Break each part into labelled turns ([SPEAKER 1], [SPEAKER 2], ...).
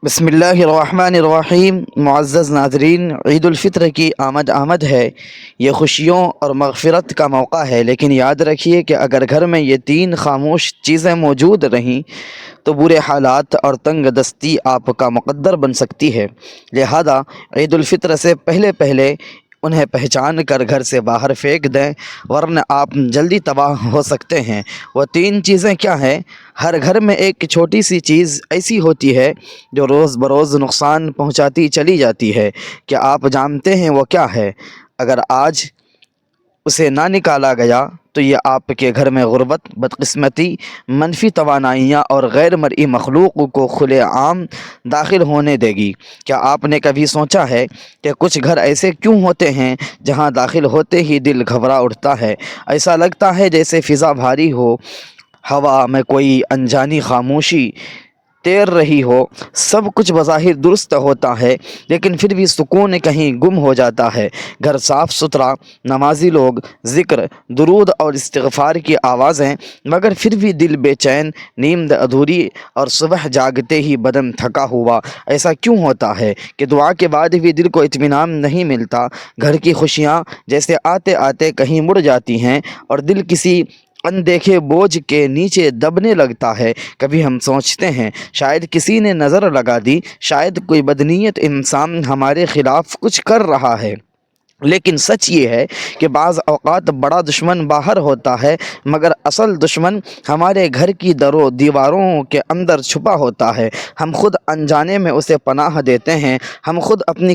[SPEAKER 1] بسم اللہ الرحمن الرحیم۔ معزز ناظرین، عید الفطر کی آمد ہے۔ یہ خوشیوں اور مغفرت کا موقع ہے، لیکن یاد رکھیے کہ اگر گھر میں یہ تین خاموش چیزیں موجود رہیں تو برے حالات اور تنگ دستی آپ کا مقدر بن سکتی ہے۔ لہذا عید الفطر سے پہلے انہیں پہچان کر گھر سے باہر پھینک دیں، ورنہ آپ جلدی تباہ ہو سکتے ہیں۔ وہ تین چیزیں کیا ہیں؟ ہر گھر میں ایک چھوٹی سی چیز ایسی ہوتی ہے جو روز بروز نقصان پہنچاتی چلی جاتی ہے۔ کیا آپ جانتے ہیں وہ کیا ہے؟ اگر آج اسے نہ نکالا گیا تو یہ آپ کے گھر میں غربت، بدقسمتی، منفی توانائیاں اور غیر مرئی مخلوق کو کھلے عام داخل ہونے دے گی۔ کیا آپ نے کبھی سوچا ہے کہ کچھ گھر ایسے کیوں ہوتے ہیں جہاں داخل ہوتے ہی دل گھبرا اٹھتا ہے؟ ایسا لگتا ہے جیسے فضا بھاری ہو، ہوا میں کوئی انجانی خاموشی تیر رہی ہو۔ سب کچھ بظاہر درست ہوتا ہے، لیکن پھر بھی سکون کہیں گم ہو جاتا ہے۔ گھر صاف ستھرا، نمازی لوگ، ذکر، درود اور استغفار کی آوازیں، مگر پھر بھی دل بے چین، نیند ادھوری اور صبح جاگتے ہی بدن تھکا ہوا۔ ایسا کیوں ہوتا ہے کہ دعا کے بعد بھی دل کو اطمینان نہیں ملتا؟ گھر کی خوشیاں جیسے آتے آتے کہیں مڑ جاتی ہیں اور دل کسی اندیکھے بوجھ کے نیچے دبنے لگتا ہے۔ کبھی ہم سوچتے ہیں شاید کسی نے نظر لگا دی، شاید کوئی بدنیت انسان ہمارے خلاف کچھ کر رہا ہے۔ لیکن سچ یہ ہے کہ بعض اوقات بڑا دشمن باہر ہوتا ہے، مگر اصل دشمن ہمارے گھر کی دروں دیواروں کے اندر چھپا ہوتا ہے۔ ہم خود انجانے میں اسے پناہ دیتے ہیں، ہم خود اپنی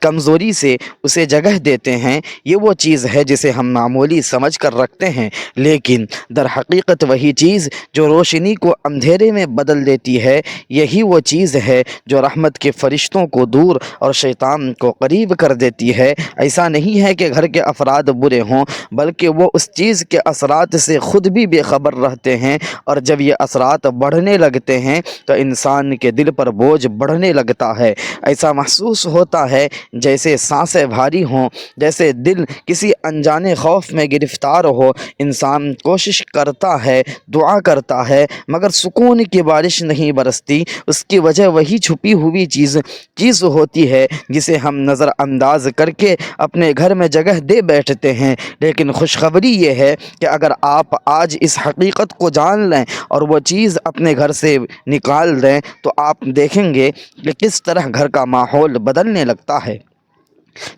[SPEAKER 1] کمزوری سے اسے جگہ دیتے ہیں۔ یہ وہ چیز ہے جسے ہم معمولی سمجھ کر رکھتے ہیں، لیکن در حقیقت وہی چیز جو روشنی کو اندھیرے میں بدل دیتی ہے، یہی وہ چیز ہے جو رحمت کے فرشتوں کو دور اور شیطان کو قریب کر دیتی ہے۔ ایسا نہیں ہے کہ گھر کے افراد برے ہوں، بلکہ وہ اس چیز کے اثرات سے خود بھی بے خبر رہتے ہیں، اور جب یہ اثرات بڑھنے لگتے ہیں تو انسان کے دل پر بوجھ بڑھنے لگتا ہے۔ ایسا محسوس ہوتا ہے جیسے سانسیں بھاری ہوں، جیسے دل کسی انجانے خوف میں گرفتار ہو۔ انسان کوشش کرتا ہے، دعا کرتا ہے، مگر سکون کی بارش نہیں برستی۔ اس کی وجہ وہی چھپی ہوئی چیز ہوتی ہے جسے ہم نظر انداز کر کے اپنے گھر میں جگہ دے بیٹھتے ہیں۔ لیکن خوشخبری یہ ہے کہ اگر آپ آج اس حقیقت کو جان لیں اور وہ چیز اپنے گھر سے نکال دیں تو آپ دیکھیں گے کہ کس طرح گھر کا ماحول بدلنے لگتا ہے۔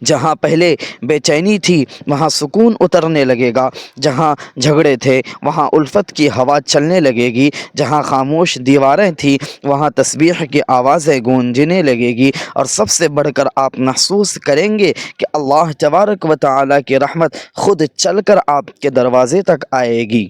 [SPEAKER 1] جہاں پہلے بے چینی تھی وہاں سکون اترنے لگے گا، جہاں جھگڑے تھے وہاں الفت کی ہوا چلنے لگے گی، جہاں خاموش دیواریں تھیں وہاں تسبیح کی آوازیں گونجنے لگے گی، اور سب سے بڑھ کر آپ محسوس کریں گے کہ اللہ تبارک و تعالیٰ کی رحمت خود چل کر آپ کے دروازے تک آئے گی۔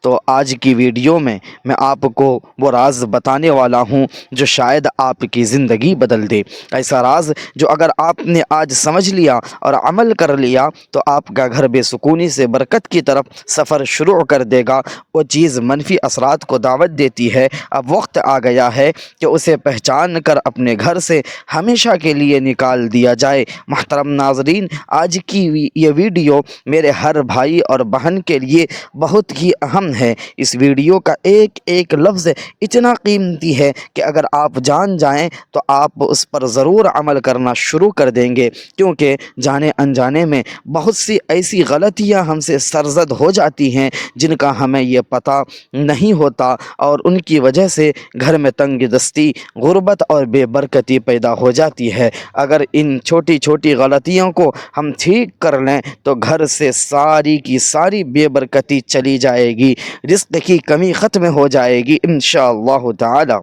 [SPEAKER 1] تو آج کی ویڈیو میں آپ کو وہ راز بتانے والا ہوں جو شاید آپ کی زندگی بدل دے۔ ایسا راز جو اگر آپ نے آج سمجھ لیا اور عمل کر لیا تو آپ کا گھر بے سکونی سے برکت کی طرف سفر شروع کر دے گا۔ وہ چیز منفی اثرات کو دعوت دیتی ہے، اب وقت آ گیا ہے کہ اسے پہچان کر اپنے گھر سے ہمیشہ کے لیے نکال دیا جائے۔ محترم ناظرین، آج کی یہ ویڈیو میرے ہر بھائی اور بہن کے لیے بہت ہی اہم ہے۔ اس ویڈیو کا ایک ایک لفظ اتنا قیمتی ہے کہ اگر آپ جان جائیں تو آپ اس پر ضرور عمل کرنا شروع کر دیں گے، کیونکہ جانے انجانے میں بہت سی ایسی غلطیاں ہم سے سرزد ہو جاتی ہیں جن کا ہمیں یہ پتہ نہیں ہوتا، اور ان کی وجہ سے گھر میں تنگ دستی، غربت اور بے برکتی پیدا ہو جاتی ہے۔ اگر ان چھوٹی چھوٹی غلطیوں کو ہم ٹھیک کر لیں تو گھر سے ساری کی ساری بے برکتی چلی جائے گی، رزق کی کمی ختم ہو جائے گی انشاءاللہ تعالی۔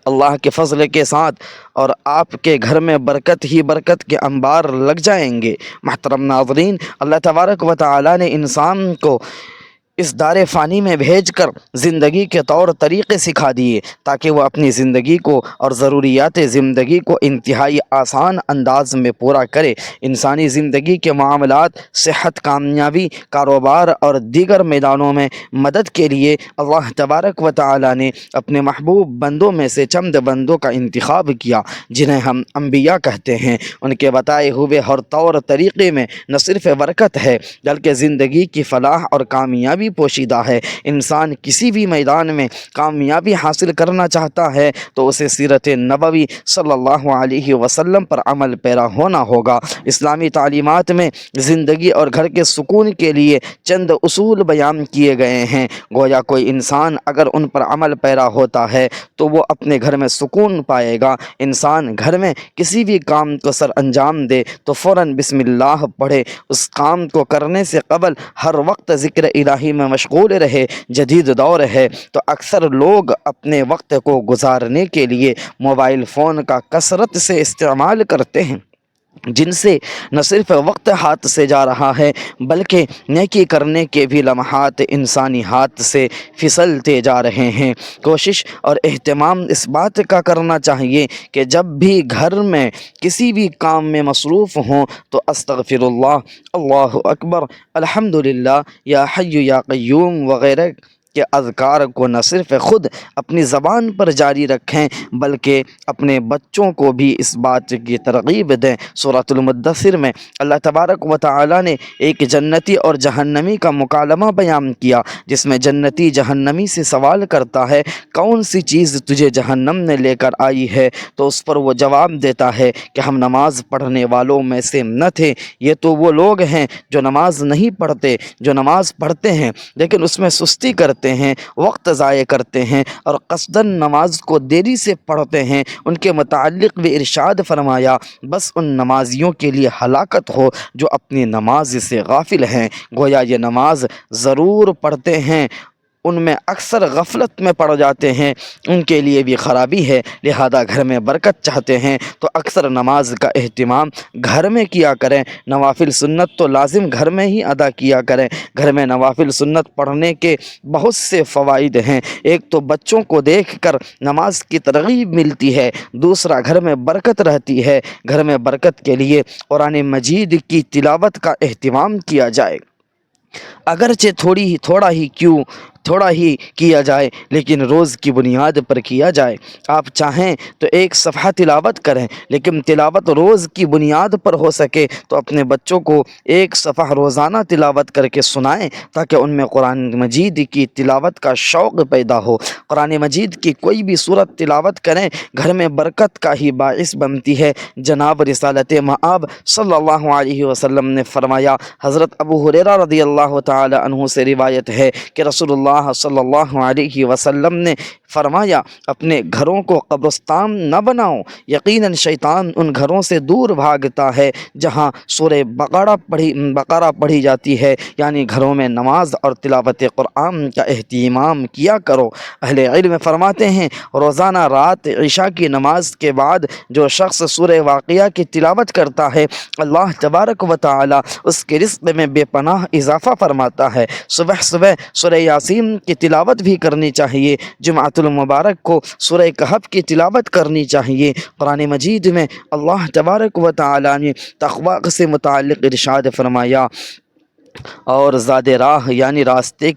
[SPEAKER 1] اللہ کے فضل کے ساتھ اور آپ کے گھر میں برکت ہی برکت کے انبار لگ جائیں گے۔ محترم ناظرین، اللہ تبارک و تعالی نے انسان کو اس دار فانی میں بھیج کر زندگی کے طور طریقے سکھا دیے تاکہ وہ اپنی زندگی کو اور ضروریات زندگی کو انتہائی آسان انداز میں پورا کرے۔ انسانی زندگی کے معاملات، صحت، کامیابی، کاروبار اور دیگر میدانوں میں مدد کے لیے اللہ تبارک و تعالی نے اپنے محبوب بندوں میں سے چند بندوں کا انتخاب کیا جنہیں ہم انبیاء کہتے ہیں۔ ان کے بتائے ہوئے ہر طور طریقے میں نہ صرف برکت ہے بلکہ زندگی کی فلاح اور کامیابی کامیابی پوشیدہ ہے۔ انسان کسی بھی میدان میں کامیابی حاصل کرنا چاہتا ہے تو اسے سیرت نبوی صلی اللہ علیہ وسلم پر عمل پیرا ہونا ہوگا۔ اسلامی تعلیمات میں زندگی اور گھر کے سکون کے لیے چند اصول بیان کیے گئے ہیں۔ گویا کوئی انسان اگر ان پر عمل پیرا ہوتا ہے تو وہ اپنے گھر میں سکون پائے گا۔ انسان گھر میں کسی بھی کام کو سر انجام دے تو فوراً بسم اللہ پڑھے، اس کام کو کرنے سے قبل ہر وقت ذکر الہی میں مشغول رہے۔ جدید دور ہے تو اکثر لوگ اپنے وقت کو گزارنے کے لیے موبائل فون کا کثرت سے استعمال کرتے ہیں، جن سے نہ صرف وقت ہاتھ سے جا رہا ہے بلکہ نیکی کرنے کے بھی لمحات انسانی ہاتھ سے پھسلتے جا رہے ہیں۔ کوشش اور اہتمام اس بات کا کرنا چاہیے کہ جب بھی گھر میں کسی بھی کام میں مصروف ہوں تو استغفر اللہ، اللہ اکبر، الحمدللہ، یا حی یا قیوم وغیرہ کے اذکار کو نہ صرف خود اپنی زبان پر جاری رکھیں بلکہ اپنے بچوں کو بھی اس بات کی ترغیب دیں۔ سورۃ المدثر میں اللہ تبارک و تعالی نے ایک جنتی اور جہنمی کا مکالمہ بیان کیا، جس میں جنتی جہنمی سے سوال کرتا ہے کون سی چیز تجھے جہنم نے لے کر آئی ہے، تو اس پر وہ جواب دیتا ہے کہ ہم نماز پڑھنے والوں میں سے نہ تھے، یہ تو وہ لوگ ہیں جو نماز نہیں پڑھتے، جو نماز پڑھتے ہیں لیکن اس میں سستی کرتے ہیں، وقت ضائع کرتے ہیں اور قصداً نماز کو دیری سے پڑھتے ہیں۔ ان کے متعلق بھی ارشاد فرمایا بس ان نمازیوں کے لیے ہلاکت ہو جو اپنی نماز سے غافل ہیں۔ گویا یہ نماز ضرور پڑھتے ہیں، ان میں اکثر غفلت میں پڑ جاتے ہیں، ان کے لیے بھی خرابی ہے۔ لہذا گھر میں برکت چاہتے ہیں تو اکثر نماز کا اہتمام گھر میں کیا کریں۔ نوافل سنت تو لازم گھر میں ہی ادا کیا کریں۔ گھر میں نوافل سنت پڑھنے کے بہت سے فوائد ہیں۔ ایک تو بچوں کو دیکھ کر نماز کی ترغیب ملتی ہے، دوسرا گھر میں برکت رہتی ہے۔ گھر میں برکت کے لیے قرآن مجید کی تلاوت کا اہتمام کیا جائے، اگرچہ تھوڑا ہی کیا جائے لیکن روز کی بنیاد پر کیا جائے۔ آپ چاہیں تو ایک صفحہ تلاوت کریں، لیکن تلاوت روز کی بنیاد پر ہو سکے تو اپنے بچوں کو ایک صفحہ روزانہ تلاوت کر کے سنائیں تاکہ ان میں قرآن مجید کی تلاوت کا شوق پیدا ہو۔ قرآن مجید کی کوئی بھی سورت تلاوت کریں گھر میں برکت کا ہی باعث بنتی ہے۔ جناب رسالت مآب صلی اللہ علیہ وسلم نے فرمایا، حضرت ابو ہریرہ رضی اللہ تعالی عنہ سے روایت ہے کہ رسول اللہ صلی اللہ علیہ وسلم نے فرمایا اپنے گھروں کو قبرستان نہ بناؤ، یقیناً شیطان ان گھروں سے دور بھاگتا ہے جہاں سورہ بقرہ پڑھی جاتی ہے، یعنی گھروں میں نماز اور تلاوت قرآن کا اہتمام کیا کرو۔ اہل علم فرماتے ہیں روزانہ رات عشاء کی نماز کے بعد جو شخص سورہ واقعہ کی تلاوت کرتا ہے اللہ تبارک و تعالی اس کے رزق میں بے پناہ اضافہ فرماتا ہے۔ صبح سورہ یاسین کی تلاوت بھی کرنی چاہیے، جمعۃ المبارک کو سورہ کہف کی تلاوت کرنی چاہیے۔ قرآن مجید میں اللہ تبارک و تعالی نے تقوی سے متعلق ارشاد فرمایا، اور زاد راہ یعنی راستے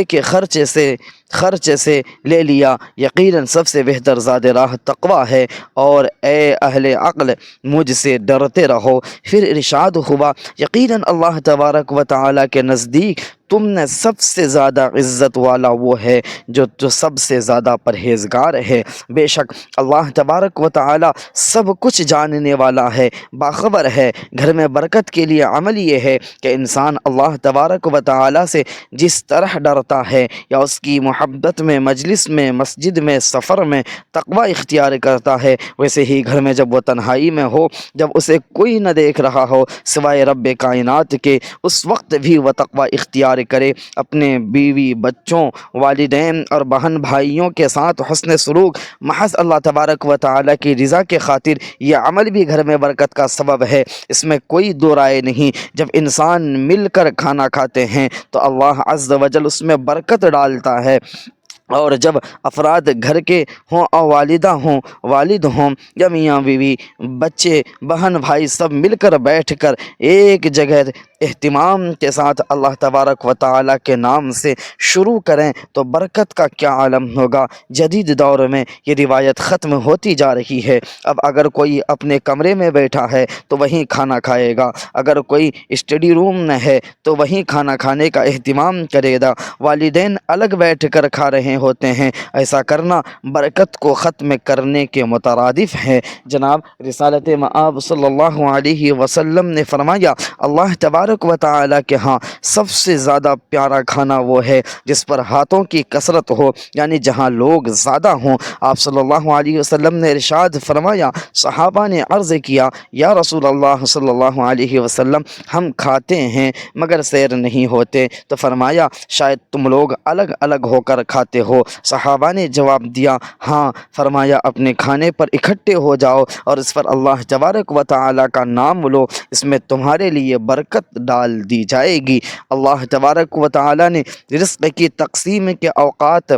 [SPEAKER 1] کے خرچے سے لے لیا، یقیناً سب سے بہتر زاد راہ تقوی ہے، اور اے اہل عقل مجھ سے ڈرتے رہو۔ پھر ارشاد ہوا یقیناً اللہ تبارک و تعالی کے نزدیک تم نے سب سے زیادہ عزت والا وہ ہے جو سب سے زیادہ پرہیزگار ہے۔ بے شک اللہ تبارک و تعالی سب کچھ جاننے والا ہے، باخبر ہے۔ گھر میں برکت کے لیے عمل یہ ہے کہ انسان اللہ تبارک و تعالی سے جس طرح ڈرتا ہے یا اس کی محبت میں مجلس میں مسجد میں سفر میں تقوی اختیار کرتا ہے، ویسے ہی گھر میں جب وہ تنہائی میں ہو، جب اسے کوئی نہ دیکھ رہا ہو سوائے رب کائنات کے، اس وقت بھی وہ تقوی اختیار کرے۔ اپنے بیوی بچوں والدین اور بہن بھائیوں کے ساتھ حسن سلوک محض اللہ تبارک و تعالی کی رضا کے خاطر یہ عمل بھی گھر میں برکت کا سبب ہے، اس میں کوئی دو رائے نہیں۔ جب انسان مل کر کھانا کھاتے ہیں تو اللہ عز و جل اس میں برکت ڈالتا ہے، اور جب افراد گھر کے ہوں اور والدہ ہوں والد ہوں یا میاں بیوی بچے بہن بھائی سب مل کر بیٹھ کر ایک جگہ اہتمام کے ساتھ اللہ تبارک و تعالیٰ کے نام سے شروع کریں تو برکت کا کیا عالم ہوگا۔ جدید دور میں یہ روایت ختم ہوتی جا رہی ہے۔ اب اگر کوئی اپنے کمرے میں بیٹھا ہے تو وہیں کھانا کھائے گا، اگر کوئی اسٹڈی روم میں ہے تو وہیں کھانا کھانے کا اہتمام کرے گا، والدین الگ بیٹھ کر کھا رہے ہوتے ہیں۔ ایسا کرنا برکت کو ختم کرنے کے مترادف ہے۔ جناب رسالت مآب صلی اللہ علیہ وسلم نے فرمایا، اللہ تبارک و تعالیٰ کے ہاں سب سے زیادہ پیارا کھانا وہ ہے جس پر ہاتھوں کی کثرت ہو، یعنی جہاں لوگ زیادہ ہوں۔ آپ صلی اللہ علیہ وسلم نے ارشاد فرمایا، صحابہ نے عرض کیا، یا رسول اللہ صلی اللہ علیہ وسلم ہم کھاتے ہیں مگر سیر نہیں ہوتے، تو فرمایا شاید تم لوگ الگ الگ ہو کر کھاتے ہو۔ صحابہ نے جواب دیا، ہاں۔ فرمایا اپنے کھانے پر اکٹھے ہو جاؤ اور اس پر اللہ تبارک و تعالیٰ کا نام لو، اس میں تمہارے لیے برکت ڈال دی جائے گی۔ اللہ تبارک و تعالیٰ نے رزق کی تقسیم کے اوقات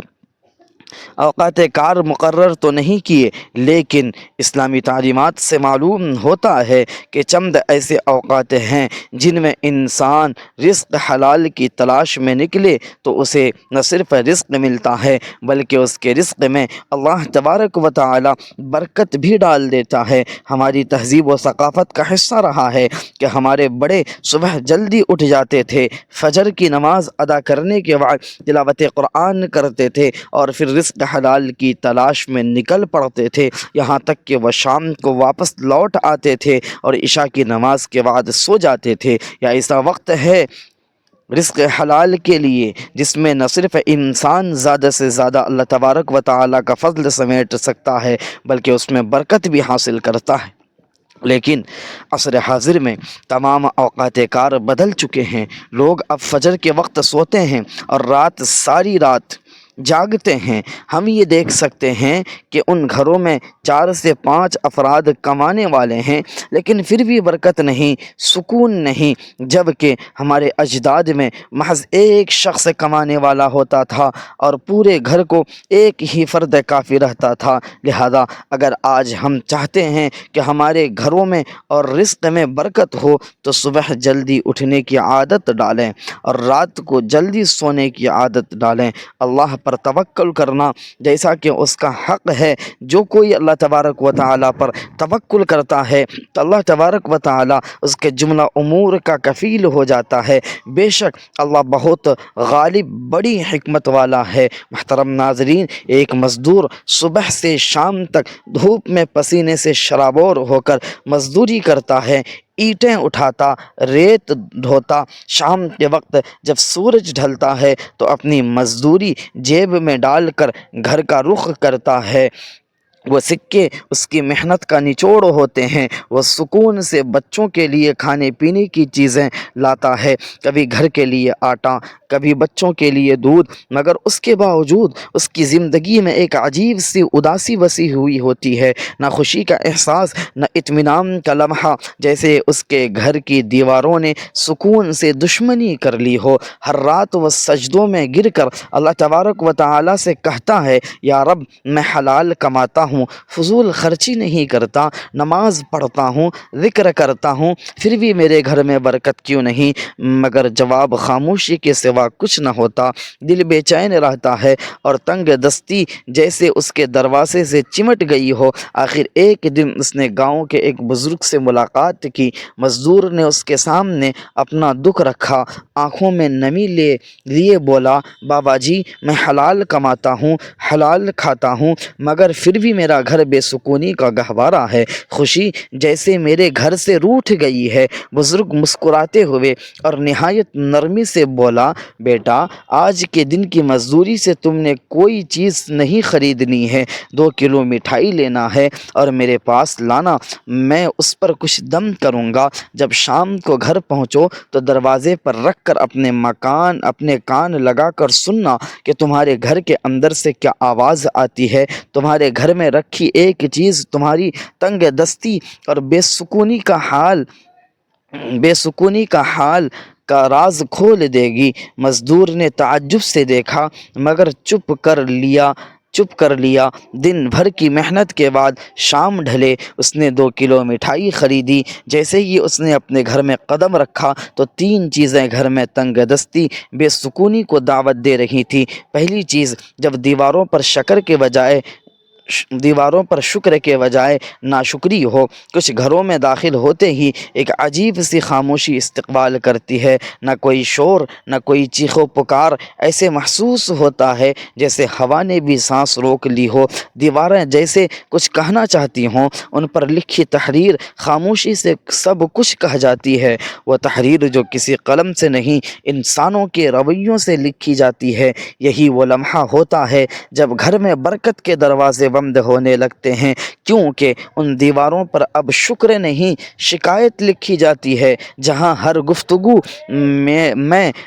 [SPEAKER 1] کار مقرر تو نہیں کیے، لیکن اسلامی تعلیمات سے معلوم ہوتا ہے کہ چند ایسے اوقات ہیں جن میں انسان رزق حلال کی تلاش میں نکلے تو اسے نہ صرف رزق ملتا ہے بلکہ اس کے رزق میں اللہ تبارک و تعالی برکت بھی ڈال دیتا ہے۔ ہماری تہذیب و ثقافت کا حصہ رہا ہے کہ ہمارے بڑے صبح جلدی اٹھ جاتے تھے، فجر کی نماز ادا کرنے کے بعد تلاوت قرآن کرتے تھے اور پھر رزق حلال کی تلاش میں نکل پڑتے تھے، یہاں تک کہ وہ شام کو واپس لوٹ آتے تھے اور عشاء کی نماز کے بعد سو جاتے تھے۔ یا ایسا وقت ہے رزق حلال کے لیے جس میں نہ صرف انسان زیادہ سے زیادہ اللہ تبارک و تعالیٰ کا فضل سمیٹ سکتا ہے بلکہ اس میں برکت بھی حاصل کرتا ہے۔ لیکن عصر حاضر میں تمام اوقات کار بدل چکے ہیں۔ لوگ اب فجر کے وقت سوتے ہیں اور ساری رات جاگتے ہیں۔ ہم یہ دیکھ سکتے ہیں کہ ان گھروں میں 4 سے 5 افراد کمانے والے ہیں لیکن پھر بھی برکت نہیں، سکون نہیں، جبکہ ہمارے اجداد میں محض ایک شخص کمانے والا ہوتا تھا اور پورے گھر کو ایک ہی فرد کافی رہتا تھا۔ لہذا اگر آج ہم چاہتے ہیں کہ ہمارے گھروں میں اور رزق میں برکت ہو تو صبح جلدی اٹھنے کی عادت ڈالیں اور رات کو جلدی سونے کی عادت ڈالیں۔ اللہ پر توکل کرنا جیسا کہ اس کا حق ہے، جو کوئی اللہ تبارک و تعالیٰ پر توکل کرتا ہے تو اللہ تبارک و تعالیٰ اس کے جملہ امور کا کفیل ہو جاتا ہے۔ بے شک اللہ بہت غالب بڑی حکمت والا ہے۔ محترم ناظرین، ایک مزدور صبح سے شام تک دھوپ میں پسینے سے شرابور ہو کر مزدوری کرتا ہے، اینٹیں اٹھاتا، ریت ڈھوتا، شام کے وقت جب سورج ڈھلتا ہے تو اپنی مزدوری جیب میں ڈال کر گھر کا رخ کرتا ہے۔ وہ سکے اس کی محنت کا نچوڑ ہوتے ہیں۔ وہ سکون سے بچوں کے لیے کھانے پینے کی چیزیں لاتا ہے، کبھی گھر کے لیے آٹا، کبھی بچوں کے لیے دودھ، مگر اس کے باوجود اس کی زندگی میں ایک عجیب سی اداسی بسی ہوئی ہوتی ہے، نہ خوشی کا احساس، نہ اطمینان کا لمحہ، جیسے اس کے گھر کی دیواروں نے سکون سے دشمنی کر لی ہو۔ ہر رات وہ سجدوں میں گر کر اللہ تبارک و تعالیٰ سے کہتا ہے، یا رب میں حلال کماتا ہوں، فضول خرچی نہیں کرتا، نماز پڑھتا ہوں، ذکر کرتا ہوں، پھر بھی میرے گھر میں برکت کیوں نہیں؟ مگر جواب خاموشی کے سوا کچھ نہ ہوتا۔ دل بے چین رہتا ہے اور تنگ دستی جیسے اس کے دروازے سے چمٹ گئی ہو۔ آخر ایک دن اس نے گاؤں کے ایک بزرگ سے ملاقات کی۔ مزدور نے اس کے سامنے اپنا دکھ رکھا، آنکھوں میں نمی لیے بولا، بابا جی میں حلال کماتا ہوں، حلال کھاتا ہوں، مگر پھر بھی میرا گھر بے سکونی کا گہوارہ ہے، خوشی جیسے میرے گھر سے روٹھ گئی ہے۔ بزرگ مسکراتے ہوئے اور نہایت نرمی سے بولا، بیٹا آج کے دن کی مزدوری سے تم نے کوئی چیز نہیں خریدنی ہے، 2 کلو مٹھائی لینا ہے اور میرے پاس لانا، میں اس پر کچھ دم کروں گا۔ جب شام کو گھر پہنچو تو دروازے پر رکھ کر اپنے کان لگا کر سننا کہ تمہارے گھر کے اندر سے کیا آواز آتی ہے۔ تمہارے گھر میں رکھی ایک چیز تمہاری تنگ دستی اور بے سکونی کا حال کا راز کھول دے گی۔ مزدور نے تعجب سے دیکھا مگر چپ کر لیا۔ دن بھر کی محنت کے بعد شام ڈھلے، اس نے 2 کلو مٹھائی خریدی۔ جیسے ہی اس نے اپنے گھر میں قدم رکھا تو 3 چیزیں گھر میں تنگ دستی، بے سکونی کو دعوت دے رہی تھی۔ پہلی چیز، جب دیواروں پر شکر کے بجائے ناشکری ہو۔ کچھ گھروں میں داخل ہوتے ہی ایک عجیب سی خاموشی استقبال کرتی ہے، نہ کوئی شور، نہ کوئی چیخ و پکار، ایسے محسوس ہوتا ہے جیسے ہوا نے بھی سانس روک لی ہو۔ دیواریں جیسے کچھ کہنا چاہتی ہوں، ان پر لکھی تحریر خاموشی سے سب کچھ کہہ جاتی ہے، وہ تحریر جو کسی قلم سے نہیں، انسانوں کے رویوں سے لکھی جاتی ہے۔ یہی وہ لمحہ ہوتا ہے جب گھر میں برکت کے دروازے بند ہونے لگتے ہیں، کیونکہ ان دیواروں پر اب شکر نہیں، شکایت لکھی جاتی ہے۔ جہاں ہر گفتگو میں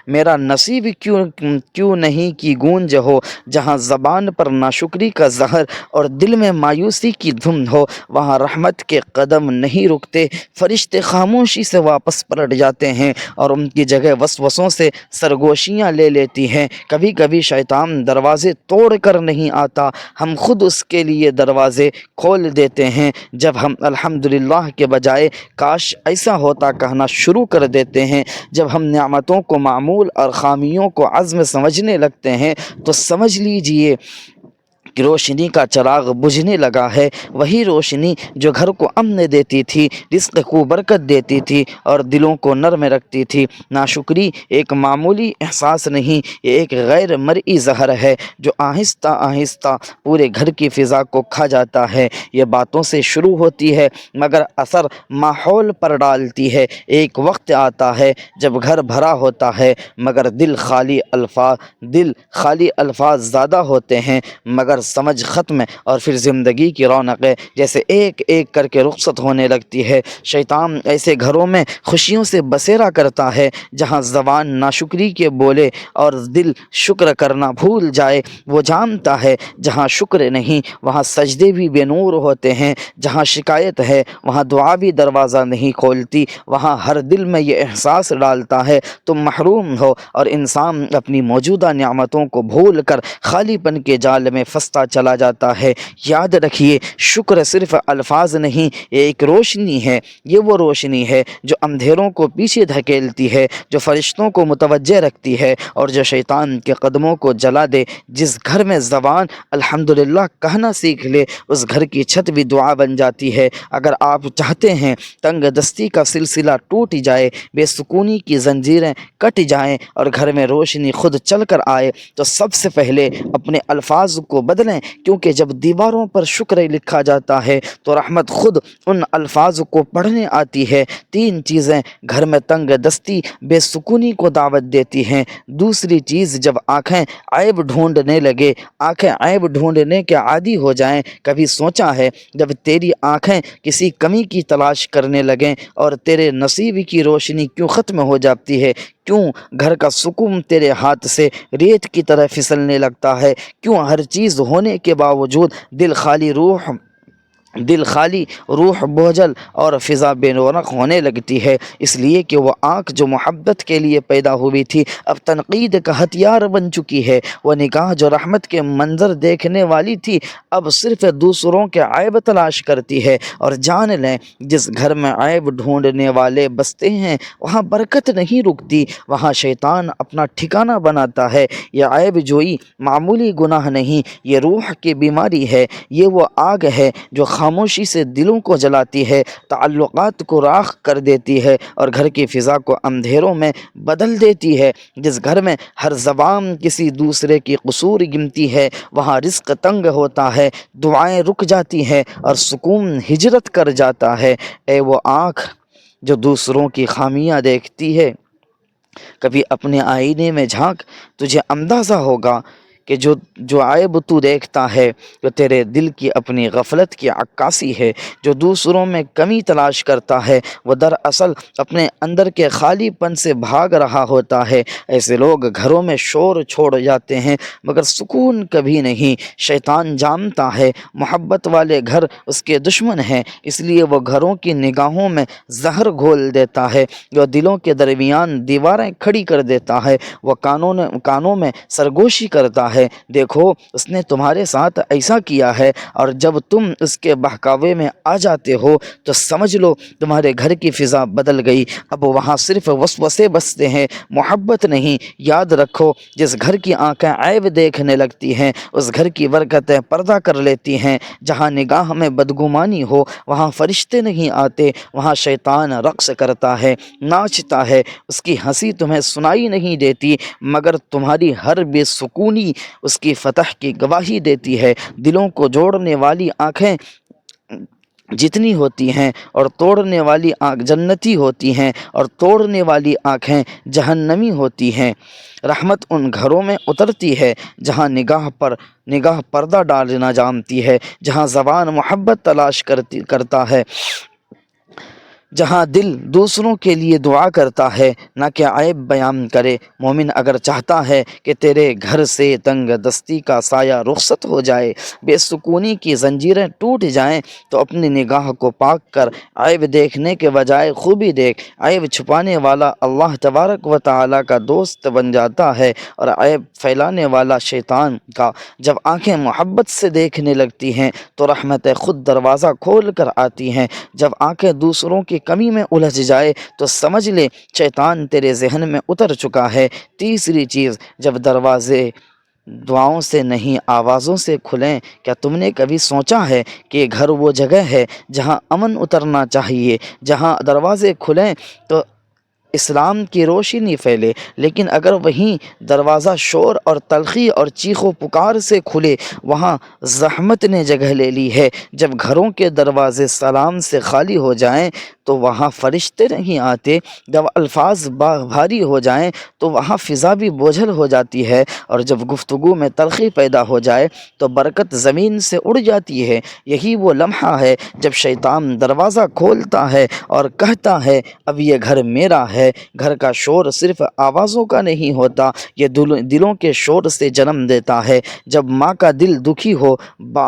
[SPEAKER 1] میرا نصیب کیوں نہیں کی گونج ہو، جہاں زبان پر ناشکری کا زہر اور دل میں مایوسی کی دھن ہو، وہاں رحمت کے قدم نہیں رکتے۔ فرشتے خاموشی سے واپس پلٹ جاتے ہیں اور ان کی جگہ وسوسوں سے سرگوشیاں لے لیتی ہیں۔ کبھی کبھی شیطان دروازے توڑ کر نہیں آتا، ہم خود اس کے لیے دروازے کھول دیتے ہیں۔ جب ہم الحمدللہ کے بجائے کاش ایسا ہوتا کہنا شروع کر دیتے ہیں، جب ہم نعمتوں کو معمول اور خامیوں کو عزم سمجھنے لگتے ہیں، تو سمجھ لیجئے کہ روشنی کا چراغ بجھنے لگا ہے۔ وہی روشنی جو گھر کو امن دیتی تھی، رزق کو برکت دیتی تھی اور دلوں کو نرم رکھتی تھی۔ ناشکری ایک معمولی احساس نہیں، یہ ایک غیر مرئی زہر ہے جو آہستہ آہستہ پورے گھر کی فضا کو کھا جاتا ہے۔ یہ باتوں سے شروع ہوتی ہے مگر اثر ماحول پر ڈالتی ہے۔ ایک وقت آتا ہے جب گھر بھرا ہوتا ہے مگر دل خالی الفاظ زیادہ ہوتے ہیں مگر سمجھ ختم، اور پھر زندگی کی رونقیں جیسے ایک ایک کر کے رخصت ہونے لگتی ہے۔ شیطان ایسے گھروں میں خوشیوں سے بسیرا کرتا ہے جہاں زبان ناشکری کے بولے اور دل شکر کرنا بھول جائے۔ وہ جانتا ہے جہاں شکر نہیں وہاں سجدے بھی بے نور ہوتے ہیں، جہاں شکایت ہے وہاں دعا بھی دروازہ نہیں کھولتی۔ وہاں ہر دل میں یہ احساس ڈالتا ہے تم محروم ہو، اور انسان اپنی موجودہ نعمتوں کو بھول کر خالی پن کے جال میں پھنستا چلا جاتا ہے۔ یاد رکھیے، شکر صرف الفاظ نہیں، یہ ایک روشنی ہے۔ یہ وہ روشنی ہے جو اندھیروں کو پیچھے دھکیلتی ہے، جو فرشتوں کو متوجہ رکھتی ہے اور جو شیطان کے قدموں کو جلا دے۔ جس گھر میں زبان الحمدللہ کہنا سیکھ لے، اس گھر کی چھت بھی دعا بن جاتی ہے۔ اگر آپ چاہتے ہیں تنگ دستی کا سلسلہ ٹوٹ جائے، بے سکونی کی زنجیریں کٹ جائیں اور گھر میں روشنی خود چل کر آئے، تو سب سے پہلے اپنے الفاظ کو بدلیں، کیونکہ جب دیواروں پر شکر لکھا جاتا ہے تو رحمت خود ان الفاظ کو پڑھنے آتی ہے۔ 3 چیزیں گھر میں تنگ دستی، بے سکونی کو دعوت دیتی ہیں۔ دوسری چیز، جب آنکھیں عیب ڈھونڈنے کے عادی ہو جائیں۔ کبھی سوچا ہے جب تیری آنکھیں کسی کمی کی تلاش کرنے لگیں اور تیرے نصیب کی روشنی کیوں ختم ہو جاتی ہے؟ کیوں گھر کا سکون تیرے ہاتھ سے ریت کی طرح پھسلنے لگتا ہے؟ کیوں ہر چیز ہونے کے باوجود دل خالی، روح بوجھل اور فضا بے رونق ہونے لگتی ہے؟ اس لیے کہ وہ آنکھ جو محبت کے لیے پیدا ہوئی تھی اب تنقید کا ہتھیار بن چکی ہے۔ وہ نگاہ جو رحمت کے منظر دیکھنے والی تھی اب صرف دوسروں کے عیب تلاش کرتی ہے۔ اور جان لیں، جس گھر میں عیب ڈھونڈنے والے بستے ہیں وہاں برکت نہیں رکتی، وہاں شیطان اپنا ٹھکانہ بناتا ہے۔ یہ عیب جوئی معمولی گناہ نہیں، یہ روح کی بیماری ہے۔ یہ وہ آگ ہے جو خاموشی سے دلوں کو جلاتی ہے، تعلقات کو راکھ کر دیتی ہے اور گھر کی فضا کو اندھیروں میں بدل دیتی ہے۔ جس گھر میں ہر زبان کسی دوسرے کی قصور گنتی ہے وہاں رزق تنگ ہوتا ہے، دعائیں رک جاتی ہیں اور سکون ہجرت کر جاتا ہے۔ اے وہ آنکھ جو دوسروں کی خامیاں دیکھتی ہے، کبھی اپنے آئینے میں جھانک، تجھے اندازہ ہوگا کہ جو عیب تو دیکھتا ہے وہ تیرے دل کی اپنی غفلت کی عکاسی ہے۔ جو دوسروں میں کمی تلاش کرتا ہے وہ دراصل اپنے اندر کے خالی پن سے بھاگ رہا ہوتا ہے۔ ایسے لوگ گھروں میں شور چھوڑ جاتے ہیں مگر سکون کبھی نہیں۔ شیطان جانتا ہے محبت والے گھر اس کے دشمن ہیں، اس لیے وہ گھروں کی نگاہوں میں زہر گھول دیتا ہے، وہ دلوں کے درمیان دیواریں کھڑی کر دیتا ہے، وہ کانوں میں سرگوشی کرتا ہے۔ دیکھو اس نے تمہارے ساتھ ایسا کیا ہے، اور جب تم اس کے بہکاوے میں آ جاتے ہو تو سمجھ لو تمہارے گھر کی فضا بدل گئی، اب وہاں صرف وسوسے بستے ہیں، محبت نہیں۔ یاد رکھو جس گھر کی آنکھیں عیب دیکھنے لگتی ہیں اس گھر کی برکتیں پردہ کر لیتی ہیں۔ جہاں نگاہ میں بدگمانی ہو وہاں فرشتے نہیں آتے، وہاں شیطان رقص کرتا ہے، ناچتا ہے، اس کی ہنسی تمہیں سنائی نہیں دیتی مگر تمہاری ہر بے سکونی اس کی فتح کی گواہی دیتی ہے۔ دلوں کو جوڑنے والی آنکھیں جتنی ہوتی ہیں اور توڑنے والی آنکھ جنتی ہوتی ہیں، اور توڑنے والی آنکھیں جہنمی ہوتی ہیں۔ رحمت ان گھروں میں اترتی ہے جہاں نگاہ پردہ ڈالنا جانتی ہے، جہاں زبان محبت تلاش کرتا ہے، جہاں دل دوسروں کے لیے دعا کرتا ہے نہ کہ عیب بیان کرے۔ مومن اگر چاہتا ہے کہ تیرے گھر سے تنگ دستی کا سایہ رخصت ہو جائے، بے سکونی کی زنجیریں ٹوٹ جائیں، تو اپنی نگاہ کو پاک کر، عیب دیکھنے کے بجائے خوبی دیکھ۔ عیب چھپانے والا اللہ تبارک و تعالیٰ کا دوست بن جاتا ہے اور عیب پھیلانے والا شیطان کا۔ جب آنکھیں محبت سے دیکھنے لگتی ہیں تو رحمتیں خود دروازہ کھول کر آتی ہیں۔ جب آنکھیں دوسروں کی کمی میں الجھ جائے تو سمجھ لے شیطان تیرے ذہن میں اتر چکا ہے۔ تیسری چیز، جب دروازے دعاؤں سے نہیں آوازوں سے کھلیں۔ کیا تم نے کبھی سوچا ہے کہ گھر وہ جگہ ہے جہاں امن اترنا چاہیے، جہاں دروازے کھلیں تو اسلام کی روشنی پھیلے، لیکن اگر وہیں دروازہ شور اور تلخی اور چیخ و پکار سے کھلے وہاں زحمت نے جگہ لے لی ہے۔ جب گھروں کے دروازے سلام سے خالی ہو جائیں تو وہاں فرشتے نہیں آتے، جب الفاظ بھاری ہو جائیں تو وہاں فضا بھی بوجھل ہو جاتی ہے، اور جب گفتگو میں تلخی پیدا ہو جائے تو برکت زمین سے اڑ جاتی ہے۔ یہی وہ لمحہ ہے جب شیطان دروازہ کھولتا ہے اور کہتا ہے اب یہ گھر میرا ہے۔ گھر کا شور صرف آوازوں کا نہیں ہوتا، یہ دلوں کے شور سے جنم دیتا ہے۔ جب ماں کا دل دکھی ہو،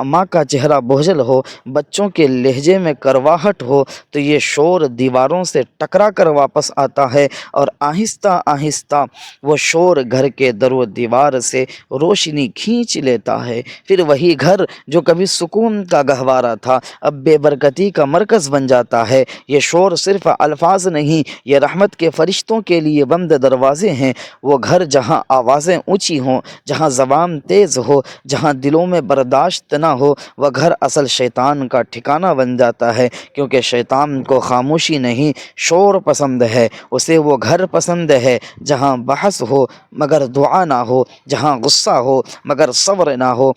[SPEAKER 1] ماں کا چہرہ بوجھل ہو، بچوں کے لہجے میں کرواہٹ ہو تو یہ شور دیواروں سے ٹکرا کر واپس آتا ہے، اور آہستہ آہستہ وہ شور گھر کے در و دیوار سے روشنی کھینچ لیتا ہے۔ پھر وہی گھر جو کبھی سکون کا گہوارہ تھا اب بے برکتی کا مرکز بن جاتا ہے۔ یہ شور صرف الفاظ نہیں، یہ رحمت کے فرشتوں کے لیے بند دروازے ہیں۔ وہ گھر جہاں آوازیں اونچی ہوں، جہاں زبان تیز ہو، جہاں دلوں میں برداشت نہ ہو، وہ گھر اصل شیطان کا ٹھکانہ بن جاتا ہے، کیونکہ شیطان کو خاموشی نہیں شور پسند ہے۔ اسے وہ گھر پسند ہے جہاں بحث ہو مگر دعا نہ ہو، جہاں غصہ ہو مگر صبر نہ ہو،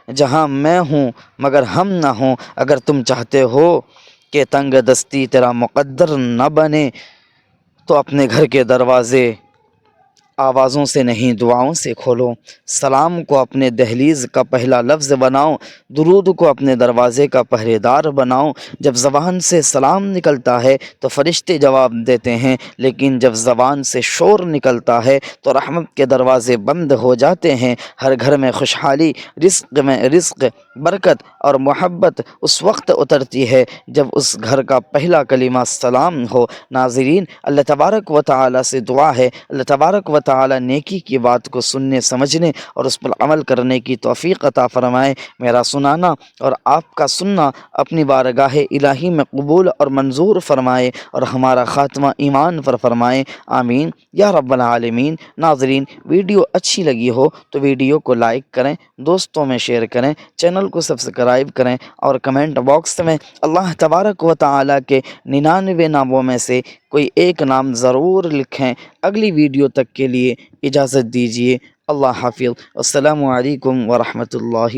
[SPEAKER 1] جہاں میں ہوں مگر ہم نہ ہوں۔ اگر تم چاہتے ہو کہ تنگ دستی تیرا مقدر نہ بنے تو اپنے گھر کے دروازے آوازوں سے نہیں دعاؤں سے کھولو۔ سلام کو اپنے دہلیز کا پہلا لفظ بناؤ، درود کو اپنے دروازے کا پہرے دار بناؤ۔ جب زبان سے سلام نکلتا ہے تو فرشتے جواب دیتے ہیں، لیکن جب زبان سے شور نکلتا ہے تو رحمت کے دروازے بند ہو جاتے ہیں۔ ہر گھر میں خوشحالی، رزق، برکت اور محبت اس وقت اترتی ہے جب اس گھر کا پہلا کلمہ سلام ہو۔ ناظرین، اللہ تبارک و تعالیٰ سے دعا ہے اللہ تبارک و تعالیٰ نیکی کی بات کو سننے، سمجھنے اور اس پر عمل کرنے کی توفیق عطا فرمائے۔ میرا سنانا اور آپ کا سننا اپنی بارگاہ الہی میں قبول اور منظور فرمائے، اور ہمارا خاتمہ ایمان پر فرمائے، آمین یا رب العالمین۔ ناظرین، ویڈیو اچھی لگی ہو تو ویڈیو کو لائک کریں، دوستوں میں شیئر کریں، چینل کو سبسکرائب کریں، اور کمنٹ باکس میں اللہ تبارک و تعالیٰ کے 99 ناموں میں سے کوئی ایک نام ضرور لکھیں۔ اگلی ویڈیو تک کے لیے اجازت دیجیے۔ اللہ حافظ۔ السلام علیکم ورحمۃ اللہ۔